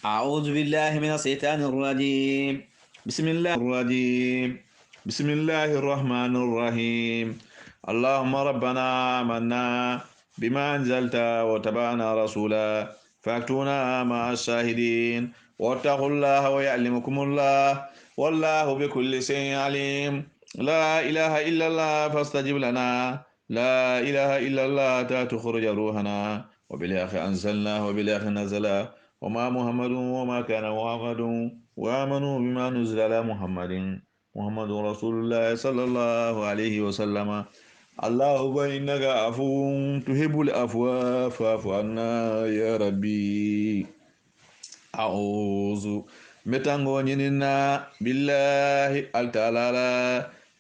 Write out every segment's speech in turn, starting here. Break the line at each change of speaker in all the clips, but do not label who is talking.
أعوذ بالله من الشيطان الرجيم. بسم الله الرحمن الرحيم. اللهم ربنا آمنا بما أنزلت وتبعنا رسولا فاكتونا مع الشاهدين واتقوا الله ويعلمكم الله والله بكل شيء عليم. لا إله إلا الله فاستجب لنا. لا إله إلا الله تخرج روحنا وبالآخر أنزلنا وبالآخر نزل وما محمد وما كان محمد وآمنوا بما نزل على محمد رسول الله صلى الله عليه وسلم. اللهم إنك عفو تحب العفو فاعف عنا يا ربي. أعوذ متانغو نيننا بالله التعالى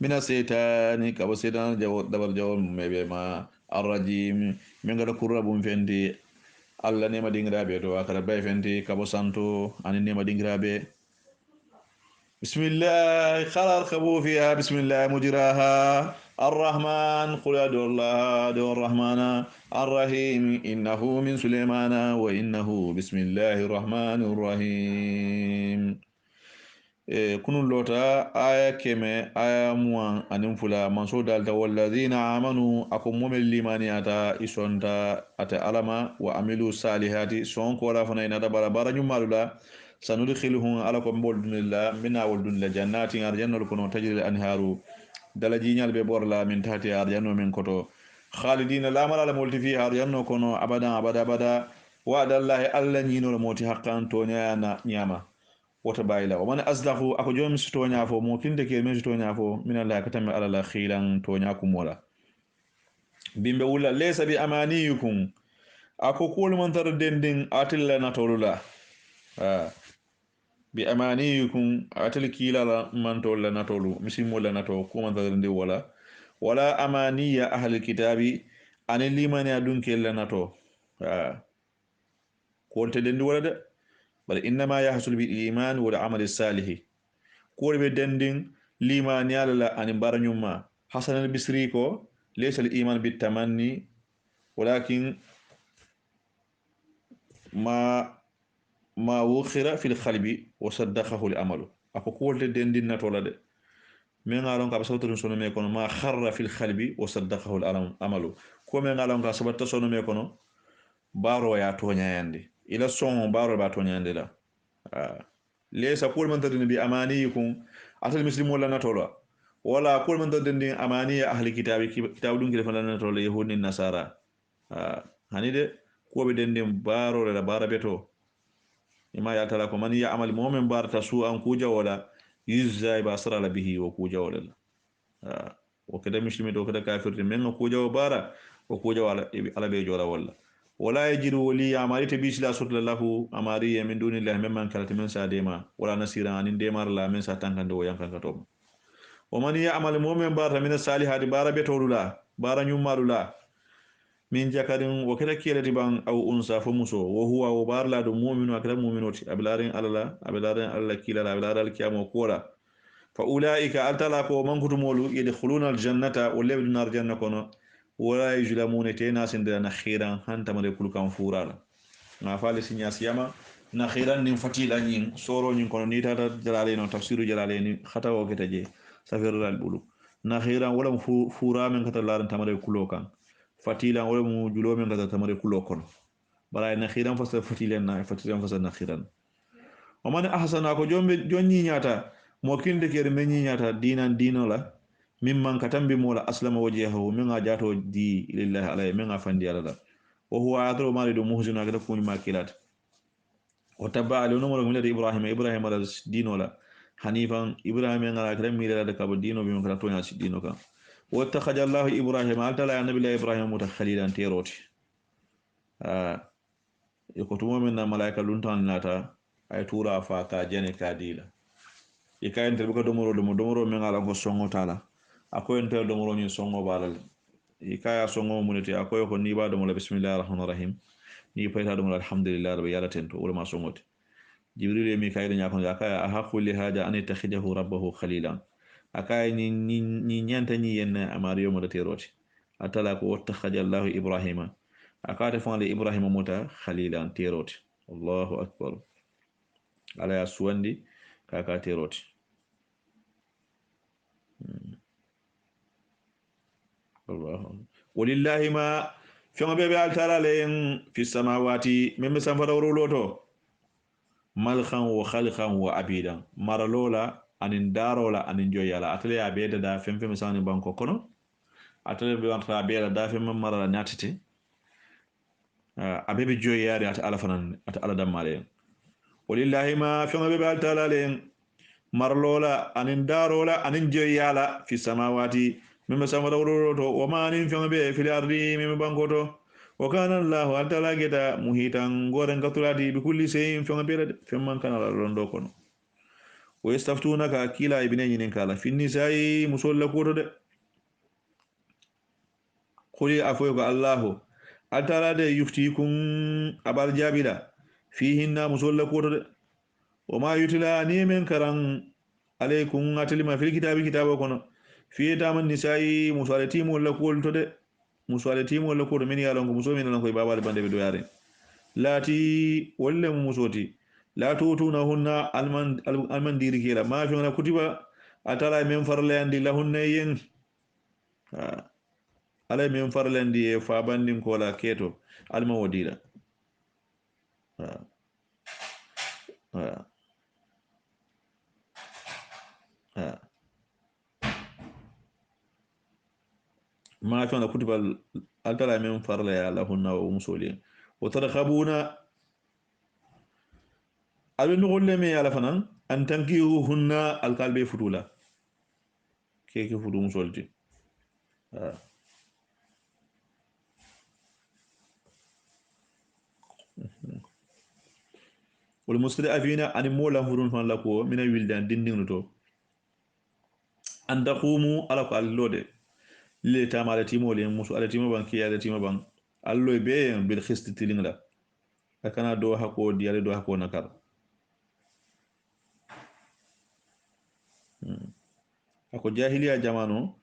من الشيطان كبسيطان دبر جول مبيما الرجيم من غير كرب فندي Allah nema dingiraɓe to akara bay fenti kabo santo ani nema dingiraɓe bismillah khalal khabu fiha bismillah mujraha الرحمن قل ادعوا الله ادعوا الرحمن الرحيم انه من سليمان وانه بسم الله الرحمن الرحيم. kunun lota aya keme aya muwan anin fula manso dalta walladhina amanu akum momel limaniyata isonta ata alama wa amilu salihati son ko la fana ina dabara bara nyumalula sanudkhiluhum ala ko boldunilla mina woldunilla jannati arjannal kono tajri anharu dalaji nyal be borla min tati arjanno min koto khalidina la mala multi fi arjanno kono abadan abada wa dallahi alla nyino moti haqqan to nyama wota bayila wa man asdaqu ako jomi to nyafo mo kinde ke men to nyafo min Allah katami ala la khilan to nyakum wala bimbe wula laysa bi amaniyukum ako kul man tar dendin atilla natolula bi amaniyukum atil kilala man tolla natolu misimo la nato ko man tar dendi wala amaniya ahli kitabi an limani adun kella nato ko te dendi wala de bal innama yahsul bil iman wal amal salih ko be dendin liman yalla an baranyuma hasan al bisri ko laysa al iman bit tamanni walakin ma wukhira fil qalbi wa saddaqahu al amal ako ko de dendin natola de men ngalon ka sawtun sono me kono ma kharra fil qalbi wa saddaqahu al amal ko men ngalon ka sabatta sono me kono baro ya tonya yande ila son baro ba to nyande la lesa kul man tadin bi amaniyikum atal muslimu la natola wala kul man tadin amani ahli kitabi kitab dun gele fana natola yahudi nasara hanide ko be dendin baro la bara beto ima ya tala ko man ya amal mu'min barta su an kuja wala yuzza ba sara bihi wa kuja wala wa kada muslimi do kada kafir men kuja bara wa kuja wala ala be jora wala ولا يجد ولي أماري تبيش لا صوت له أماري من دون الله ممن كانت من سادما ولا نسيرا عن دمار لا من ساتان كان دو ينكن كتوم ومن يعمل مؤمن بار من الصالحات بار بتوللا بار نيومالولا من جكارين وكذا كيلا تبان أو أنثى فمسو وهو وبار لا دو مؤمن وكذا مؤمنوت أبلارين الله أبلارين الله كيلا أبلار الكيام وكورا فأولئك ألتلاكو من كتمولو يدخلون الجنة ولا بدون الجنة كونو wala yujlamuna tena sindira na khiran hanta mare kul kan furala na fali sinya siyama na khiran nin fatila nyin soro nyin kono ni tata jalale no tafsiru jalale ni khata o ketaje safiru dal bulu na khiran wala fura men kata laran tamare kulo kan fatila wala mu julo men kata tamare kulo kon bara na khiran fasa fatila na fatila fasa na khiran o man ahsana ko jombe jonni nyata mo kinde kere men nyata dinan dinola mimman katambi mola aslama wajhahu min ajato di lillahi alayhi min afandi alala wa huwa adru maridu muhsinu akada kuni makilat wa tabba alu numar min ibrahim ala dinola hanifan ibrahim ngala akada mira da kabo dino bi makata tonya si dino ka wa takhaja allah ibrahim altala ya nabi ibrahim mutakhalilan teroti ikotumo min na malaika luntan nata ay tura fa ka jene kadila ikayente buka domoro min ngala ko songo tala akoy enter do moro ni songo balal e kaya songo munete akoy ko ni ba do mo bismillahir rahmanir rahim ni payta do mo alhamdulillah rabbil alamin to wala ma songote jibril mi kay nya ko akaya ahaqu li hada an yatakhidahu rabbahu khalilan akay ni nyanta ni yen amariyo mo teroti atala ko wattakhadha allah ibrahima akate fon le ibrahima mota khalilan teroti allahu akbar ala ya suwandi kaka teroti walillahi ma feŋo be altala len fi samawati meŋ be sanfatawrolo to malkan wo halkan wo abidan maralola anin darola anin joyala atale ya be dada feŋ feŋ sani banko kono atale be wanta be dada feŋ meŋ marala ñatite abe be joyari ata ala fanan ata ala dammale walillahi ma feŋo be altala len marlola anin darola anin joyala fi samawati meme samawrolo to wa ma anin feŋo be fil ardi meme banko to wa kana allahu altala geta muhitan goren katulati bi kulli shay'in feŋo be feŋ man kana londo kono wa yastaftunaka kila ibne nyinin kala fi nisa'i musol la koto de quli afoyo ko allahu altala de yuftikum abal jabila fihinna musol la koto de wa ma yutila ni men karan alaykum atlima fil kitabi kitabo kono fi taman nisa'i musalati mo la ko to de musalati mo la ko min yalon ko muso min lan ko babal bande be do yare lati walle musoti la tutuna hunna alman diri kila ma fi na kutiba atala men farle andi lahunna yen ala men farle andi e fa bandin ko la keto alma wadila ما كان كتب التلا من فرل يا لهن ومسولين وترخبون أبي نقول لهم يا لفنان أن تنكيهن القلب فتولا كيف فتو مسولتي والمستضعفين أن مولا فرون فان لكو من الولدان دين نتو أن تقوموا على قال لودي le tamale timo le musu ala timo ban kiya ala timo ban allo be bil khist tilingla akana do hako di ala do hako nakar ako jahiliya jamano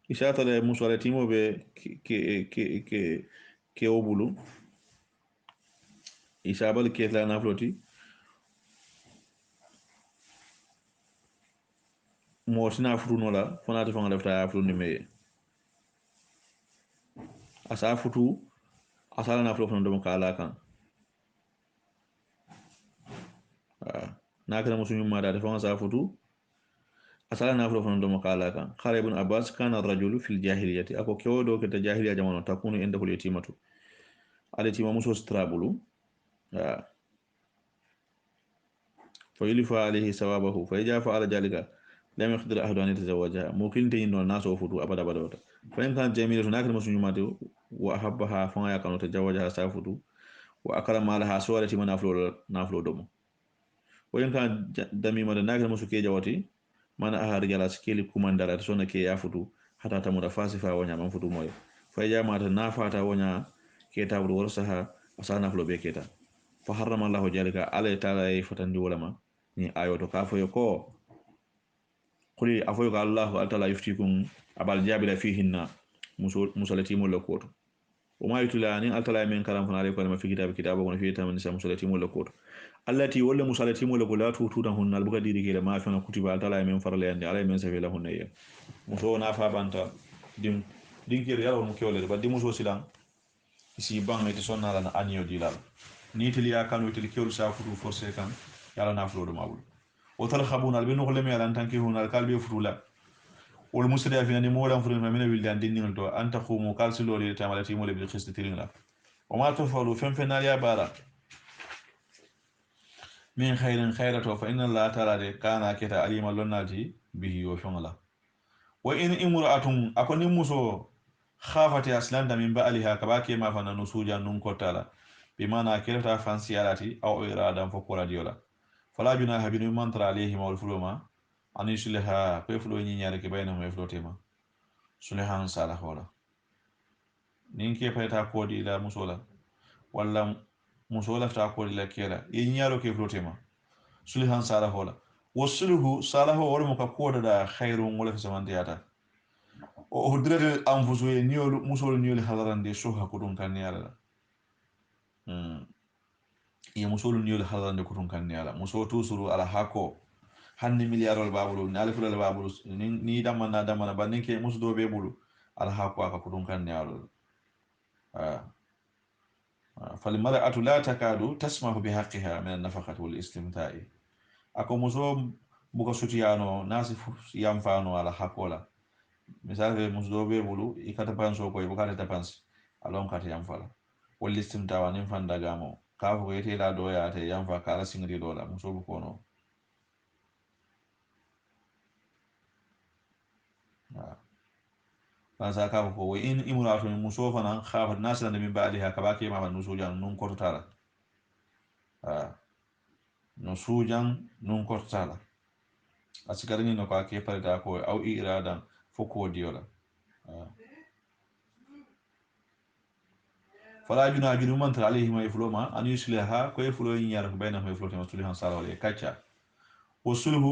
ishata le musu ala timo be ke obulu isabal ke la na floti mo sina fruno la fona to fanga lafta fruno me asa futu asala na flofa ndo kala kan na kana musulmi ma da fa asa futu asala na flofa ndo kala kan khara ibn abbas kana ar-rajulu fil jahiliyyati ako kyodo ke ta jahiliya jamano takunu inda kul yatimatu alitima muso strabulu fa yulifa alayhi sawabahu fa yajafa ala jalika lam yaqdir ahadu an yatazawajaha mumkin tayin no naso futu abada badawata fa in kan jamilatu nakal musulmi ma wa ahabbaha fa ya kanu tajawajaha safutu wa akrama laha suwalati naflo domo wayin kan dami mada nakal musu ke jawati mana ahar jala skeli kumandala to sona ke ya futu hata tamuda fasifa wanya man futu moy fa ya mata nafata wanya ke tawru warsaha asana flo be keta fa harrama allah jalika ala taala ay fatandi walama ni ayoto ka foyo ko quli afoyo ka allah ta'ala yuftikum abal jabila fihinna musalati mo lakoto وما يتلاني ألتلا من كلام فنا عليكم ما في كتاب وما تامن نساء مسلتي ولا كور التي ولا مسلتي ولا كلا توتونهن البقى ديري كلا ما فينا كتب ألتلا من فرل عندي على من سفيلا هن يا مسو نافع بانتا دين كير يلا مكيولة بدي مسو سلام isi bang ne sonna la anyo dilal ni tiliya kanu tilikiyol sa futu forse kan yala na flo do mabul o tal khabuna al binu khulemi ala tanki hunal kalbi futula wol musriya fi ni molam furin mina wildan dinnin to anta khumu kalsilo li tamalati mo le bil khist tiringa o ma tafalu fem fenal ya bara min khairin khairato fa inna allaha ta'ala de kana kita alima lonnati bihi wa fangala wa in imra'atun akoni muso khafati aslanda min ba'liha kabake ma fana nusuja nun kotala bi mana kirata fansi alati aw iradan fokola diola fala junaha bin man tara alayhi ma wal fuluma an yusliha ko fulo ni nyaare ke bayna mo flotema sulhan salah wala nin ke payta kodi ila musola walla musola ta kodi la kela e nyaaro ke flotema sulhan salah wala wasulhu salah wala mo ka koda da khairun wala fi samantiyata o hudrade anfusu e niolu musol nioli halarande soha ko dum kan yalla ye musolu niyol halande kutun kanni ala muso tusuru ala hako hanni milliardol babulu ni alifulal babulu ni damana bannin ke musu do be bulu ala hako aka kutun kanni ala فالمرأة لا تكاد تسمح بحقها من النفقة والاستمتاع ako muso buka sutiyano nasi yamfano ala hakola misal muso do be bulu ikata panso ko ibukata tapansi alon kata yamfala wal istimtawa nim fanda gamo ka ko yete la do ya te yamfa kala singri dola muso bu kono sa ka ko in imratu muso fana khafat nasana min ba'daha kabake ma nuso jan nun ko tala no sujan nun ko tala asikarni no ka ke parida ko au iradan foko diola فلا جناح من تر عليه ما يفلوما أن يصلحها كي يفلو ينيارك بينهم يفلو تما صلحا صار ولا كاتشا وصلح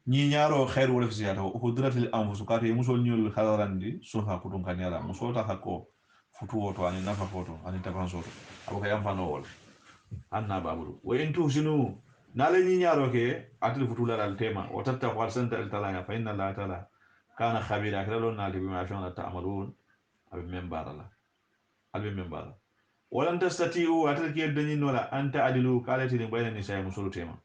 نيارو خير ولا فزيادة وقدرة الأنفس كاتي مسول نيول خلاصندي صلحا كتون كنيالا مسول تحكو فتوه تو أني نفع فتو أني تبان صوتو أبو كيام فانول أنا بابلو وإن توسنو نالي نيارو كي أتل فتولا التيما وتتقوى السنة التلايا فإن الله تعالى كان خبيرا كلا نالي بما يفعلون تعملون أبي منبار الله أبي منبار ولن تستطيعوا أترك يدني نولا أن تعدلوا كالتي بين النساء مسلو تيما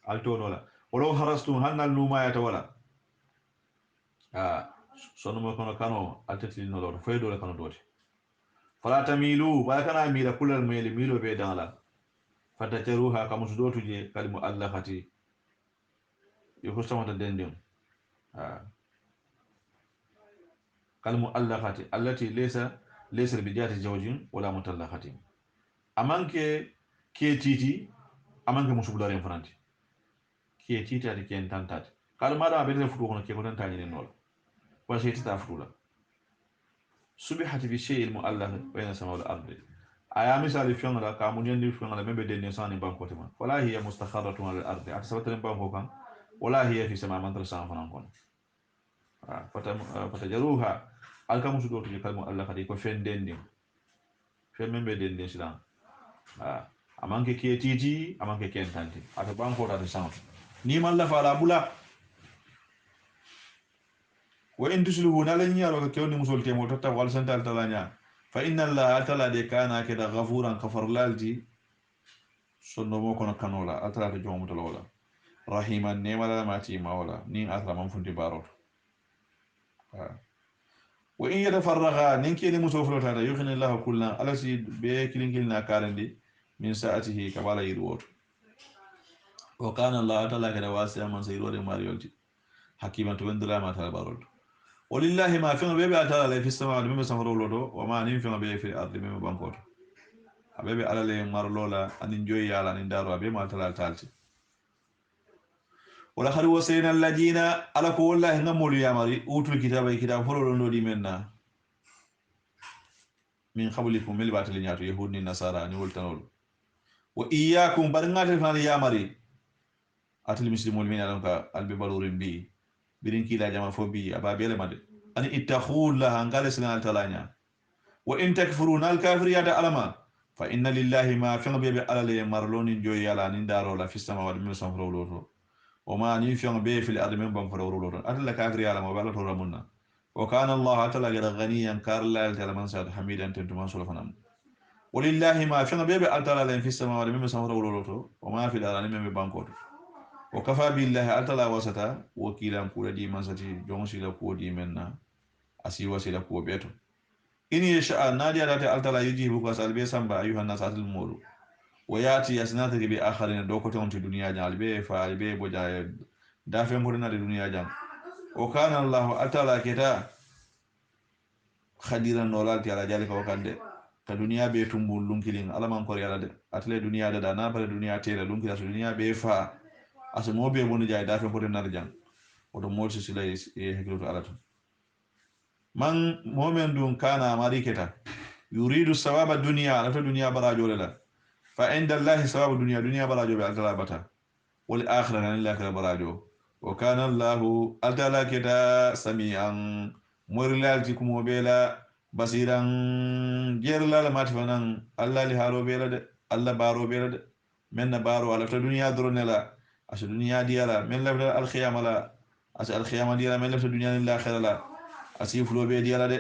ألتو نولا ولو حرصتم هن اللوما يتولا سنما كانوا أتتلي نولا فيدو لكانوا دوتي فلا تميلوا ولكن أميل كل الميل ميلوا بيدان لا فتتروها كمسدوتو جي كلمة ألختي يخصم تدندن كلمة ألختي التي ليس بجات زوج ولا مطلقة amanke ke titi amanke musubulare franti ke titi ati ken tantati kala mada be futu kono ke ko tantani nol wa shey tita futula subihat bi shay al muallaq bayna sama wal ardi aya misali fion la ka mun yandi fion la membe den sani banko tema wala hiya mustakharatun al ardi ati sabata banko kan wala hiya fi sama man tarsan fanan kon fata jaruha al kamusu do to kalmu allah kadi ko fendendi fe membe den silan amanke ke titi amanke ken tanti ata banko da sound ni man la fala bula wa in tusluhu na lan yaro ka kewni musul temo tatta wal santal talanya fa inna allaha ta'ala de kana keda ghafuran kafarlalti sonno mo kono kanola atala to jomu tolola rahiman ne mala mati mawla ni atra man funti barot wa in yatafarraga ninki ni musul flota yukhni allah kullan alasi be kilinkilna karandi min sa'atihi kabala yirwoto wa kana allah ta'ala kada wasi'a man sayrode mariyolti hakiman to wendira ma tala barol walillahi ma fi'ma bebe atala la fi samawati mimma safarolo do wa ma nin fi'ma be fi ardi mimma bankoto abebe alale marlola anin joyi yala anin daro abe ma tala talti wala khari wasayna alladina ala ko wallahi ngamul yamari utul kitaba kitab fololo no di menna min qablikum mil batil nyaatu yahudi nasara ni woltanol wa iyyakum barngate fan yamari atil muslimul min alanka albe balurin bi birin kila jama fo bi ababele made ani ittakhullah angale sinan talanya wa in takfuruna al kafiriyata alama fa inna lillahi ma fi'ma be alale marloni joy yala nin daro la fi samawati min samrawloto wa ma ni fi'ma be fil ardi min bam farawloto atalla kafiriyala ma bala to ramunna wa kana allah ta'ala ghaniyan karla ta'ala man sa hamidan tantuman sulfanam walillahi ma fi'ma be alala fi samawati min samrawloto wa ma fil ardi min bankoto وكفى بالله أتلا وسطا وكيلا كولا دي منساتي جونسي لكو دي منا أسي وسي لكو بيتو إن يشاء نادي أتلا أتلا يجيبك وسألبي سنبا أيها الناس أتل المولو وياتي أسناتك بآخرين دوكو تون في دنيا جان البي فالبي بجاي دافع مرنا لدنيا جان وكان الله أتلا كتا خديرا نولالتي على ذلك وكان كدنيا بي تنبول لنكلين ألا من كوري على أتلا دنيا دا نابل دنيا تيلا لنكلا دنيا بي فا asa mobe woni jaay dafa ko nar jang odo molsi silay e hekluto alatu man momen dun kana mariketa yuridu sawaba dunya ala dunya barajo la fa inda allahi sawabu dunya barajo be altala bata wal akhirah lillahi barajo wa kana allah altala kita samian murlalti kumo bela basiran gerlal matfanan allah li haro bela de allah baro bela de men na baro ala ta duniya dronela asa duniya diala men la al khiyama la asa al khiyama diala men la ta duniya lil akhirah la asi fulo be diala de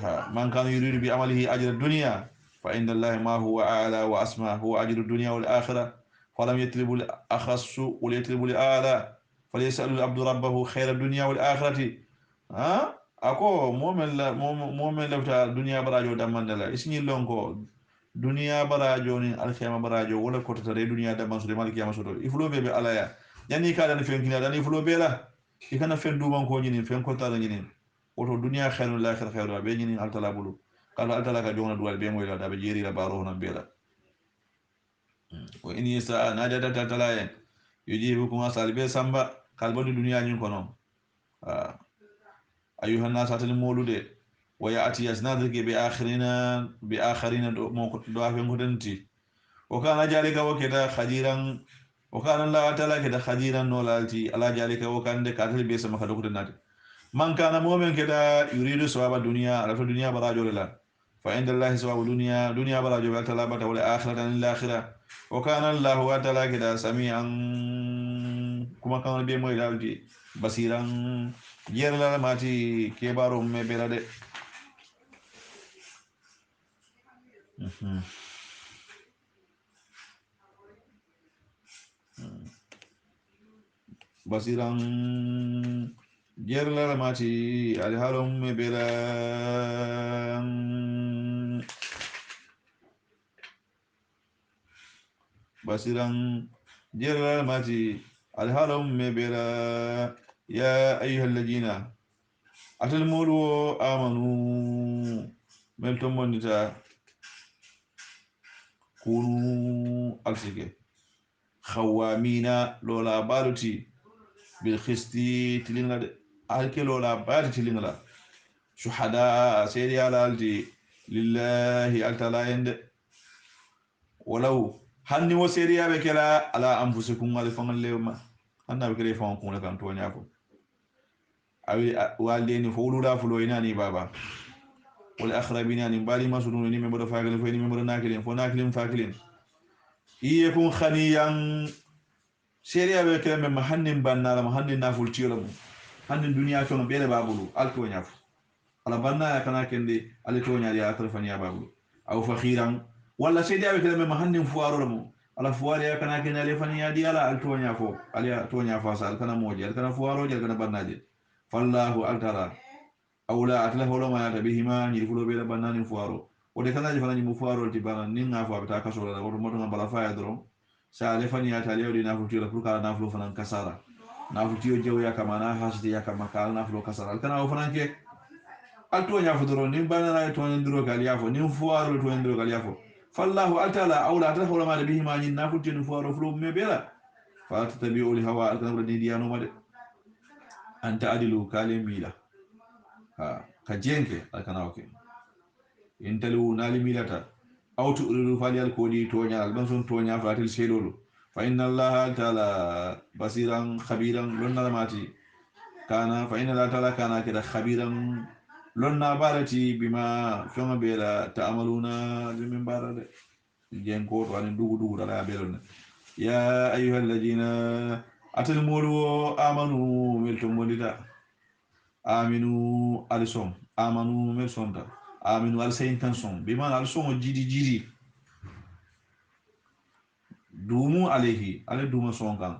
ha man kan yuridu bi amalihi ajra dunya fa inna allahi ma huwa a'la wa asma huwa ajru dunya wal akhirah falam yatlubu al akhassu wa yatlubu al a'la falyasalu al abdu rabbahu khayra dunya wal akhirati ha ako momen lafta duniya barajo damandala isni lonko duniya barajo ni alkiyama barajo wala ko tata duniya daman so de mal kiyama so do ifulo be alaya yani ka dan fen kina dan ifulo be la ikana fen duman ko nyini fen ko tara nyini woto duniya khairul akhir khairu be nyini altala bulu kala altala ka jona duwal be moy la da be jeri la baro na be la ko ini sa na da tala en yujibukum asal be samba kalboni duniya nyin kono أيها الناس أتلمولود ويأتي يزنادك بآخرين دو أفهم هدنتي وكان ذلك وكذا خديرا وكان الله تعالى كذا خديرا نولالتي على ذلك وكان كاتل بيس ما خدوك دناتي من كان مؤمن كذا يريد ثواب الدنيا على الدنيا براجو لا فعند الله ثواب دنيا براجو تعالى بتا ولا آخرة للآخرة وكان الله تعالى كذا سميعا كما كان بيمو يلالتي بصيرا yerla mati kebaro me belade basiran yerla mati alhalum me bela basiran yerla mati alhalum me bela يا أيها الذين أتلمولوا آمنوا ملتم ونتا كونوا ألسكي خوامين لولا بالتي بالخستي تلينغلا ألكي لولا بالتي تلينغلا شهداء سيدي على ألتي لله ألتلا يند ولو هني وسيدي بكلا على أنفسكم على فمن اليوم أنا بكري فانكم لكم تونياكم أبي والدين فولولا فلويناني بابا والأخربين يعني بالي ما سنون ني مبر فاكلين فني مبر ناكلين فناكلين فاكلين يكون خنيا سيريا بكلام محنن بنا محنن نافل تيرم محنن الدنيا كون بيل بابلو الكو نياف على بنا كنا كندي على تو نيا يا ترفنيا بابلو أو فخيرا ولا سيريا بكلام محنن فوارم على فواريا كنا كنا لفنيا دي على التو نيا فو على تو نيا فاسال كنا موجي كنا فوارو جل كنا بناجي فالله الترى awla atla holo ma ta bihima ni fulo be banani fuaro o de kala jifana ni mu fuaro ti bana ni nga fa ta kaso la woto moto ngala fa ya dron sa le fani ata le di na fu tira pour kala na fulo fanan kasara na fu tiyo jew ya kama na hasdi ya kama kala na fulo kasara kana o fanan ke alto nya fu dron ni bana na to ndiro kali yafo ni fuaro to ndiro kali yafo fallahu atala awla atla holo ma bihima ni na fu tinu fuaro fulo me bela fa tatabi'u li hawa al-kana di diano ma de anta adilu kalimila ka jenke alkana oke intalu nali milata aw tu'ridu faliyal kodi tonya alban son tonya fatil selolu fa inna allaha ta'ala basiran khabiran lonna mati kana fa inna allaha ta'ala kana kida khabiran lonna barati bima fama bela ta'maluna min barade jenko to an dugu dala belon ya ayyuhal ladina atal mulu amanu miltum modita aminu alison amanu mesonta aminu alsa intention bima alson jidi dumu alayhi ale duma sonkan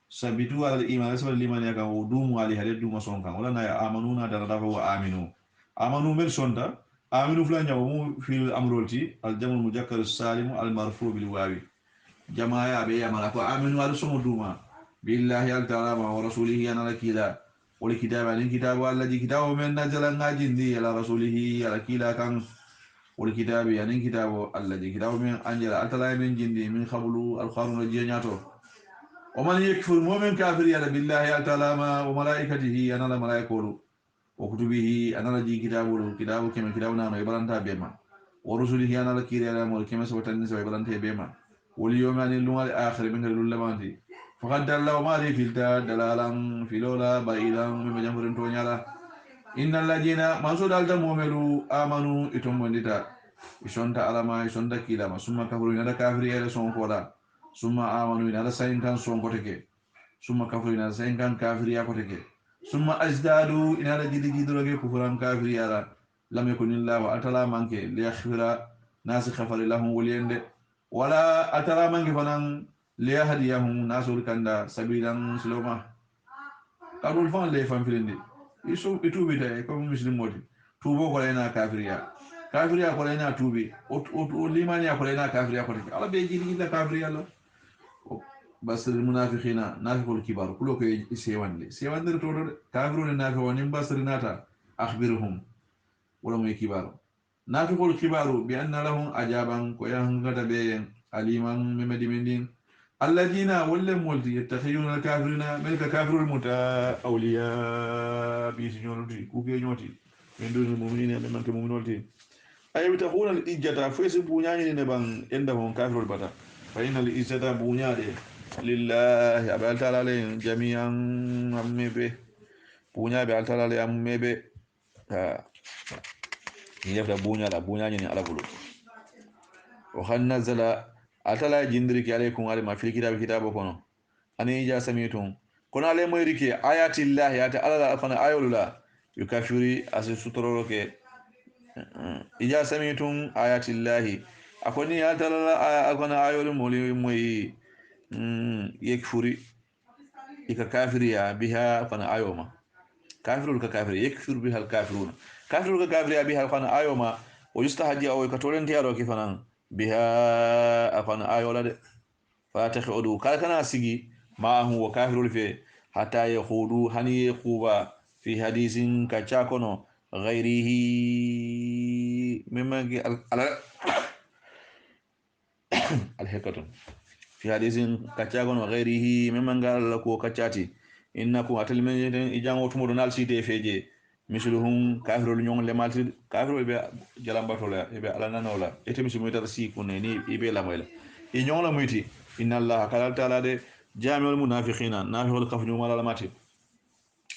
sabitu al iman asal liman ya kan dumu alayhi ale duma sonkan wala na amanuna darada wa amanu mesonta aminu fulan jamu fil amroti al jamu mujakkar salim al marfu bil wawi jamaa ya be ya malako aminu alson duma billahi al ta'ala wa rasulihi ana lakila والكتاب عن الكتاب الذي كتاب من نزل ناجندي على رسوله على كلا كان والكتاب عن الكتاب الذي كتاب من أنجل أتلا من جندي من قبل القرن الجنياتو ومن يكفر مؤمن كافر يلا بالله تعالى ما وملائكته أنا لا ملائكة وكتبه أنا لا جي كتاب كما كتابنا يبلانتا بما ورسله أنا لا كيري على مول كما سبتني يبلانتا بما واليوم أن اللون الآخر من اللولمانتي فقد دل وما ذي فلتا دلالا فلولا بعيدا من جمهور تونيالا إن الذين ما سود المؤمنون آمنوا إتم وندتا إشونتا على ما إشونتا كيلا ما ثم كفروا إن كافر يلا سون كولا summa amanu ina ala sayin kan son kote ke summa kafu ina ala sayin kan kafiriya kote ke summa ajdadu ina ala jidi jidoroke kufuran kafiriya la lam yakunillahu atala manke liyaghfira nasi khafari lahum waliyende wala atala manke fanan liyahdiyahum nasul kanda sabilan siloma kadul fan le fan filindi isu itubi tay comme muslim modi tubo ko lena kafiriya ko lena tubi o limani ko lena kafiriya ko ala be jidi jida kafiriya la بس المنافقين نافق الكبار كله كي سيوان لي سيوان در تور كافرون نافق ونين بس ناتا أخبرهم ولم يكبار نافق الكبار بأن لهم أجابا كويان غدا عليما ممدي مندين الذين ولم ولدي يتخيون الكافرين ملك كافر المتا أولياء بيسنيونتي كوكي نيوتي من دون المؤمنين من كمؤمنين أي بتقول الإجابة فيس بنيان نبان عندهم كافر البتا فإن الإجابة بنيان lillahi aɓe altalale jami'an ammebe buñaɓe altalale ammebe ha yefta buñala buñañini ala bulu o han nazala altala jindiriki aleykum alima fil kitabe kitabo kono ani ija samitum kono ale moyrike ayatillahi ata alala fana ayolula yukafiri asi sutororoke ija samitum ayatillahi akoni altalala akona ayolu moli moyi يكفر كافر بها فانا ايوما كافر كافر يكفر بها الكافرون كافر كافر بها فانا ايوما ويستهجي او كتولن تيارو كيفانا بها فانا ايولا فاتخذوا كان سيجي ما هو كافر في حتى يخوضوا هني يخوبا في حديث كتشاكونو غيره مما الحكمة في حديث كتاغون وغيره ممن قال لكو كتاتي إنكم أتلمين إجان وتمر نالسي دي فيجي مثلهم كافر اليوم لمالتي كافر يبقى جلام باتولا يبقى على نانولا إتمي سميتا سيكون ني يبقى لامولا إنيون لميتي إن الله قال تعالى دي جامع المنافقين نافق الكفر يوم على ماتي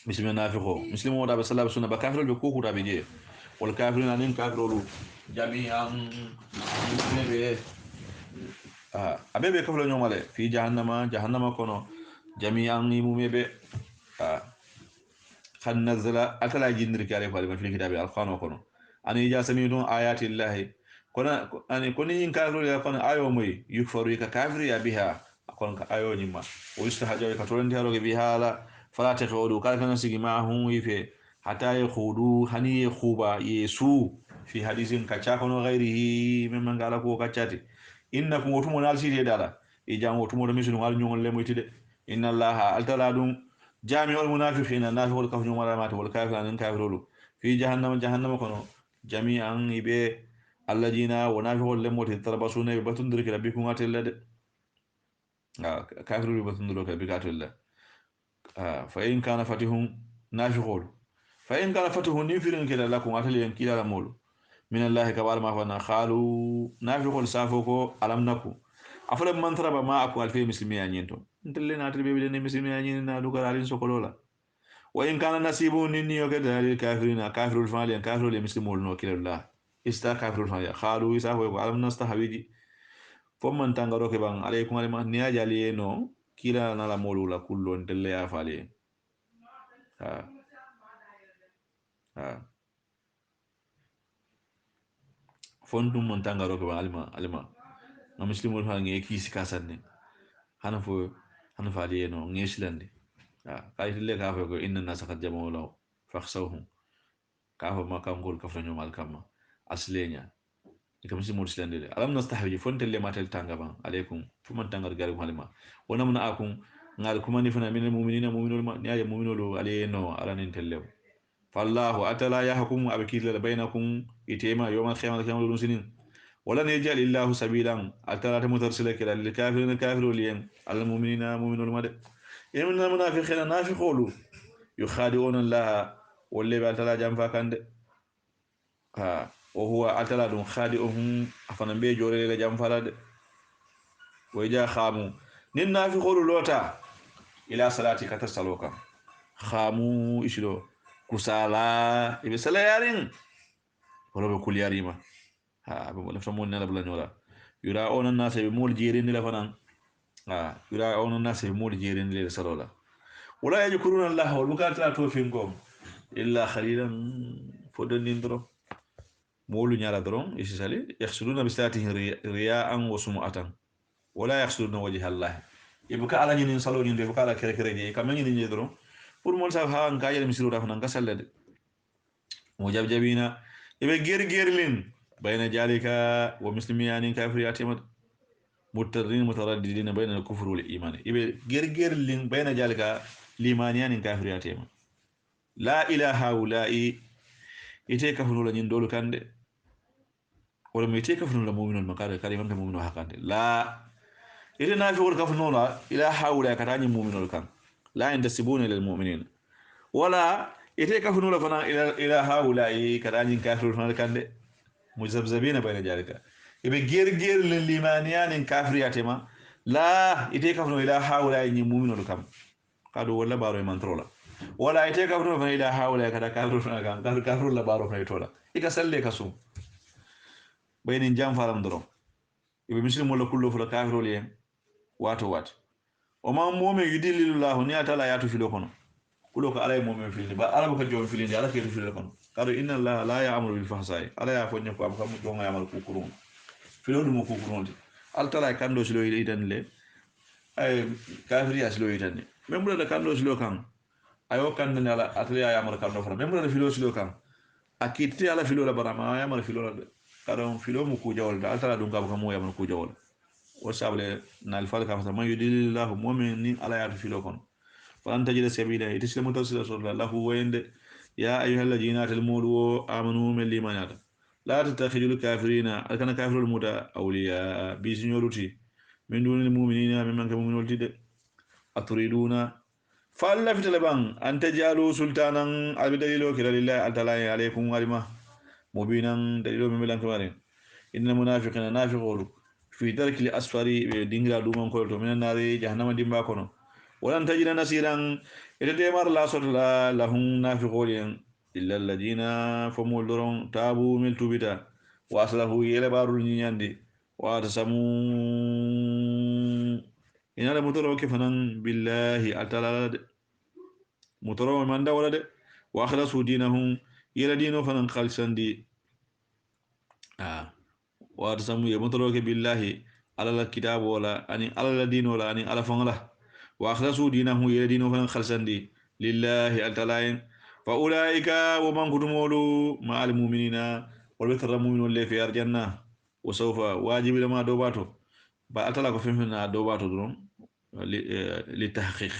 مسلم نافقو مسلم ودا بسلا بسنا بكافر بكوكو تابيجي والكافرين أنين كافرولو جميعا مسلم abebe kaflo nyomale fi jahannama kono jami'an ni mumebe khan nazala atala jindir kale ko fi kitabi alqano kono ani ja sami'tu ayati llahi kono ani koni in kaflo ya kono ayo moy yukfaru ka kafiri ya biha kono ka ayo nyima o istahajo ka tolante halo ke biha la fala taqudu kala kana sigi ma hum yife hatta yakhudu hani yakhuba yesu fi hadithin ka cha kono ghairihi mimman gala ko kachati innakum wotumo nalside dala e jam wotumo misun wal nyongol lemoytide inna allaha altala dum jami'ul munafiqina nafiqul kafnu maramati wal kafirin kafirulu fi jahannama kono jami'an ibe alladina wa nafiqul lemoti tarabasuna bi batundir ki rabbikum atellade kafiru batundir ki rabbikum atellade fa in kana fatihum nafiqul fa in kana fatihum nifirin kila lakum atellen kila lamulu من الله كبار ما فنا خالو نافقول سافوكو ألم نكو أفضل من ترى ما أكو ألفي مسلمين ينتو انت اللي ناتري بيبي مسلمين ينتو دوكا علين سوكولولا وإن كان نصيب نني وكذا للكافرين كافر الفالي كافر المسلمون وكيل الله استا كافر الفالي خالو يسافوكو ألم نستحويجي فمن تنغرو كبان عليكم عليما نياجا لينو كلا نالا مولولا كلو انت اللي أفالي ها ها fondum mon tangaro ko alima no muslimol fa ngi kisi kasanne hana fa lieno ngislande kay le ka fa ko inna nas qad jamu law fakhsawhum ka fa ma kam gol ka fa nyum alkama aslenya ika muslimol islande de alam nastahwi fonte le matel tangaba alaykum fu man tangar gari halima wona mun akum ngal kuma ni fana min mu'minul ma ya mu'minul alayno alanin tellew فالله أتلا يحكم أبكيل بينكم إتيما يوم القيامة كما لون سنين ولن يجعل الله سبيلا أتلا تمترسل كلا للكافرين الكافر لين على المؤمنين مؤمن المد إن المنافقين نافقون يخادعون الله واللي بأتلا جنفا كند وهو أتلا دون خادعهم أفنان بيجوري لجنفا وإجا خامو نين نافقون لوتا إلى صلاتي كتسلوكا خامو إشلو kusala ibe sala yarin wala be kul yarima ha be mo lafta mon nala bla nyola yura onan nasa be mol jeri ni la fanan يرى أون الناس يمول جيرين لي سلولا ولا يذكرون الله ولكات لا توفينكم إلا خليلا فدن درو مولو نيالا درون يسالي يخسرون بساتهم رياء وسمعة ولا يخسرون وجه الله يبقى على نين سالو نين يبقى على كره كره دي كامن نين درون pour mon sa ha nga yel misiru dafa nga sallade mo jabjabina ibe gerlin bayna jalika wa muslimiyani kafiriyati مضطرين مترددين بين الكفر والإيمان إبه غير بين ذلك الإيمانيان كافرياتهم لا إله هؤلاء يتكفرون لنين دول كاند ولم يتكفرون لمؤمنون مقال كلمة مؤمنون حقاند لا إذا نافقون كفرون إلى هؤلاء كتاني مؤمنون كان لا ينتسبون إلى المؤمنين ولا يتكفرون لفنا إلى هؤلاء كتاني كافرون كاند مذبذبين بين ذلك ibe gerger le limaniyan kafriyatema la ite kafno ila hawla ni mu'minul kam kadu wala baro man trola wala ite kafno fa ila hawla kada kafru na kam kadu kafru la baro fa tola ika salle kasu bayni jam faram doro ibe muslimu la kullu fa kafru le wato wat o ma mu'min yudillillahu ni atala yatu filo kono kulo ko alay mu'min fili ba ala ko jom fili ala ke filo kono kadu inna allaha la ya'muru bil fahsai ala ya fonyo ko am kam jonga yamal kukurun filodu mo kukuronde altala kando silo itan le ay kafiri asilo itan même bu da kando silo kan ayo kande ala atliya ya mar kando fara même bu da filo silo kan akiti ala filo la barama ya mar filo la kadon filo mu ku jawol da altala dum ka mo ya mar ku jawol o sable nal fal ka fa man yudillahu mu'minin ala ya filo kon fa anta jida sabila itislimu tawsila sallallahu wa yande ya ayyuhallazina amanu amanu min limanata لا تتخذوا الكافرين أكن كافر الموتى أولياء بيسنيورتي من دون المؤمنين ممن كانوا من ولد أتريدون فألا في تلبان أن تجعلوا سلطانا على دليل كلا لله أتلا عليكم علما مبينا دليل من بلان كمارين إن المنافقين نافقون في ترك الأسفار دينغلا دومان كولتو من النار جهنم ديمبا كونو ولن تجد نصيرا إذا ديمار لا صوت لهم نافقون إلا الذين فمول درون تابوا من توبتا وأصله يلبارو نياندي واتسموا إن هذا مترو كفنان بالله أتلا مترو من دولة وأخلصوا دينهم إلى دينه فنان خالصا دي واتسموا يمترو بالله على الكتاب ولا أني على الدين ولا أني على فنله وأخلصوا دينهم إلى دينه فنان خالصا دي لله أتلا فأولئك ومن كتمولوا مع المؤمنين والبتر المؤمن اللي في الجنة وسوف واجب لما دوباتو بأتلا كفهمنا دوباتو درون للتحقيق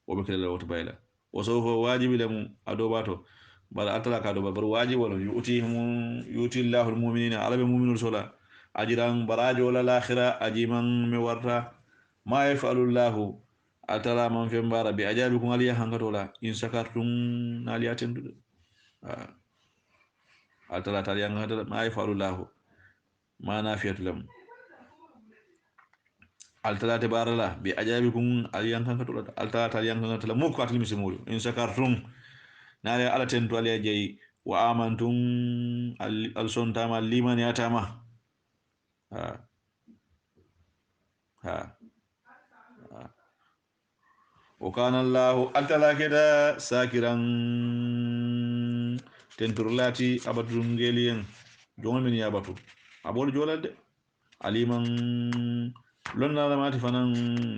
وبكلا لو تبايلا وسوف واجب لما دوباتو بل أتلا كدوبا بر واجب ولا يؤتي الله المؤمنين على المؤمنين رسولا أجرا براج ولا الآخرة أجيما مورا ما يفعل الله atala man fe mbara bi ajabi ko ngaliya hangatola in sakartum naliyaten dude atala tal yang hada ma yafalu lahu ma nafiyatu lam altala te barala bi ajabi kun aliyan hangatola altala tal yang hangatola mukko atal misimulu in sakartum nale ala ten to aliya jeyi wa amantum al sontama liman yatama ha ha وكان الله أتلا كده ساكرا تنترلاتي أبدون جيلين جون من يابتو أبول جولد عليما لنا لما تفنن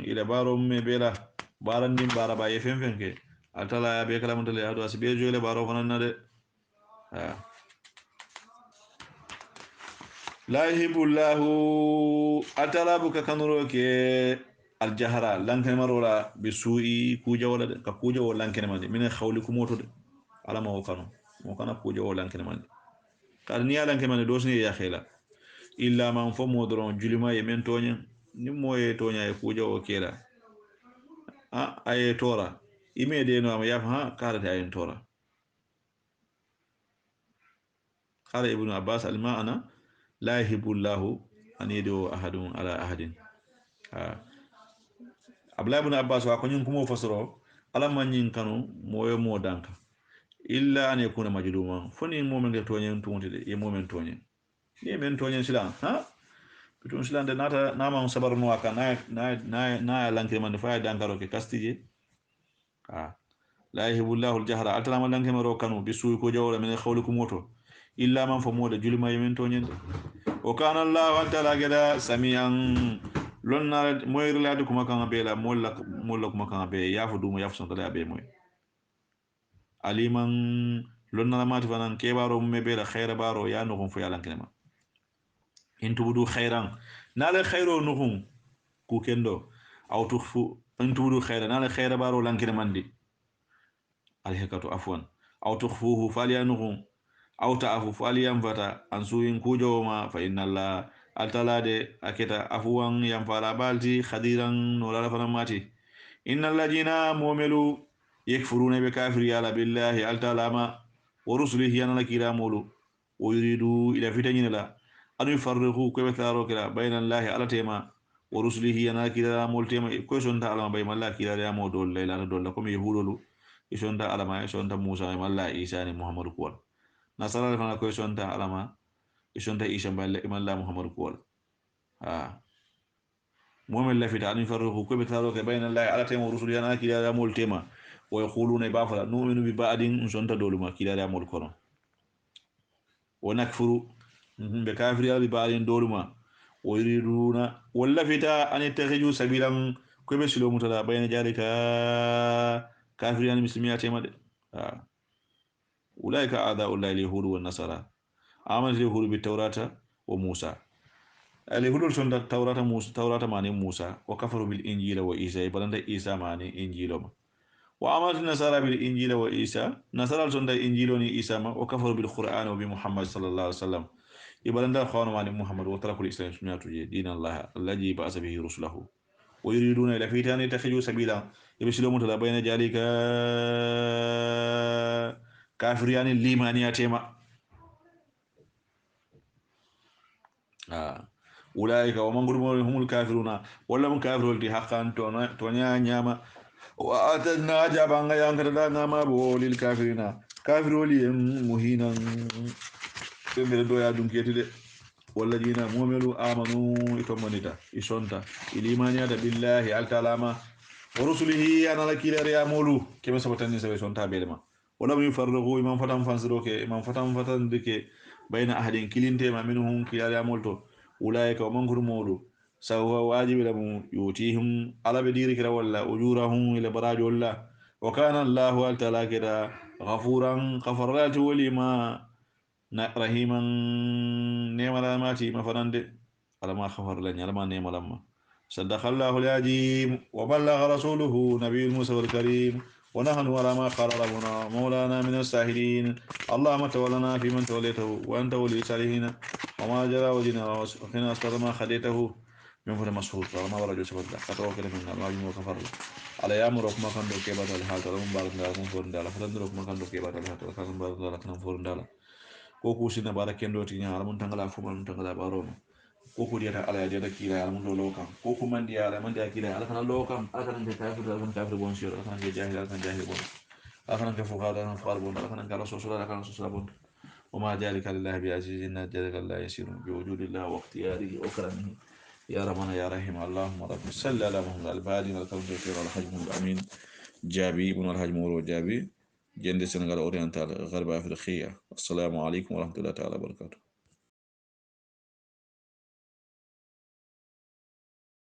إلى بارو مبلا بارن دين بارا باي فين فين كي أتلا يا بيكلا متلا يا دواسي بيجو إلى بارو فنن نده لا يحب الله أتلا بك كنروك الجهرة لانكن مرولا بسوء كوجا ولا كوجا ولا لانكن ماندي من خولكم موتو على ما هو كانوا كوجا ولا لانكن ماندي كارنيا لانكن ماندي دوسني يا خيلا إلا ما فمو درون جلما يمن تونيا نمو يتونيا كوجا وكيلا أي تورا إمي دينو أما يفها كارت أي تورا قال ابن عباس المعنى لا يحب الله أن يدعو أحد على أحد Abdullah ibn Abbas wa ko nyun kumo fasoro ala man nyin kanu moyo mo danka illa an yakuna majluma foni mo men to nyen tonti de e mo men to nyen ni men to nyen sila ha bitun silande nata nama sabar no aka na lankire man fa dankaro ke kastije la yuhibbullahu al-jahra altalama lanke maro kanu bisu ko jawla min khawlikum moto illa man famoda julima yemen to nyende wa kana allah ta'ala gada samian lonna moyr la kuma kan bela molla kuma kan be yafu duma yafu son tala be moy aliman lonna mati fanan kebaro me bela khaira baro ya no fu yalan kenema intubudu khairan nala khairo nuhum ku kendo aw tukhfu intubudu khairan nala khaira baro lankene mandi alhekatu afwan aw tukhfuhu falyanuhum aw ta'fu falyanfata an suyin kujoma fa inna allah altalade aketa afwan yanfala balti khadiran nolala fana mati innal ladina mu'minu yakfuruna bi kafiri ala billahi altalama wa rusulihi yanala kiramulu wa yuridu ila fitanyila an yufarriqu kayfa kila bayna allahi ala tema wa rusulihi yanala kiramul tema ko sonta alama bay malla kiramo dol layla dol ko mi yahudulu isonta alama isonta musa malla isa ni muhammadu kuwal nasara fana ko isonta alama isonta isa malla muhammadu kuwal mu'min lafita an yufarriqu kayfa bayna allahi ala tema wa rusulihi yanala kiramul tema wa yaquluna bafala nu'minu bi ba'din sonta doluma kiramul kono wa nakfuru be kafiri bi ba'din doluma wa yuriduna walla fita an yattakhiju sabilan ko be silo mutala bayna jalika kafiri an muslimiyati made ulaika a'da'u al-yahud wa nasara amanu al-yahud bi tawrata wa musa al-yahud sonta tawrata mani musa wa kafaru bil injila wa isa balanda isa mani injilo وعملت النصارى بالإنجيل وإيسى نصارى سند الإنجيل وإيسى ما وكفروا بالقرآن وبمحمد صلى الله عليه وسلم يبلن دا خوان مع محمد وتركوا الإسلام سمعت دين الله الذي بعث به رسله ويريدون إلى فيتان يتخذوا سبيلا يبشروا متلا بين ذلك كافريان الليمانيات ما أولئك ومن قربوا هم الكافرون ولا من كافرون حقا تونيا نياما وآتنا جابان يانكردا نما بو للكافرين كافرولي مهينا بمبل دويا دونكيتي دي والذين مؤمنوا آمنوا إتمنيتا إشونتا الإيمانيات بالله التعالى ورسله أنا لكي لريا مولو كما سبتني سبي شونتا بيلما ولم يفرقوا إمام فتام فانسروك إمام فتام فتان ديك بين أحدين كلينتي ما منهم كي لريا مولتو أولئك ومن مولو سوى واجب لهم يؤتيهم على بدير كلا ولا أجورهم إلى براج ولا وكان الله تعالى كده غفورا غفرات ولما رحيما نعم لاماتي ما فرند على ما خفر لنا على ما نعم لما صدق الله العظيم وبلغ رسوله نبي الموسى الكريم ونحن على ما قال ربنا مولانا من الساهلين اللهم تولنا في من توليته وأنت ولي صالحين وما جرى وجنا وقنا أسباب ما خديته من فر مسعود ما ورجو سبب فتوكل من الله وكفر على يامر ما كان دو كيبات الحال تلوم بارك دال من فور دال فلندرك ما كان دو كيبات الحال كان بارك دال كان فور دال كوكو سينا بارك كندو تي على من تنغلا فما من تنغلا بارون كوكو ديتا على ديتا كيلا على من دو لوكام كوكو من دي على من دي كيلا على كان لوكام على كان كافر على كان كافر بون سير على كان جاهل على كان جاهل بون على كان كفقار على كان فقار بون على كان كلا سوسر على كان سوسر بون وما ذلك لله بعزيز إن ذلك الله يسير بوجود الله واختياره وكرمه يا ربنا يا رحيم اللهم رب صل على محمد البادي والكرم الكبير والحجم الأمين جابي بن الحجم جابي جند السنغال أورينتال غرب أفريقيا السلام عليكم ورحمة الله تعالى وبركاته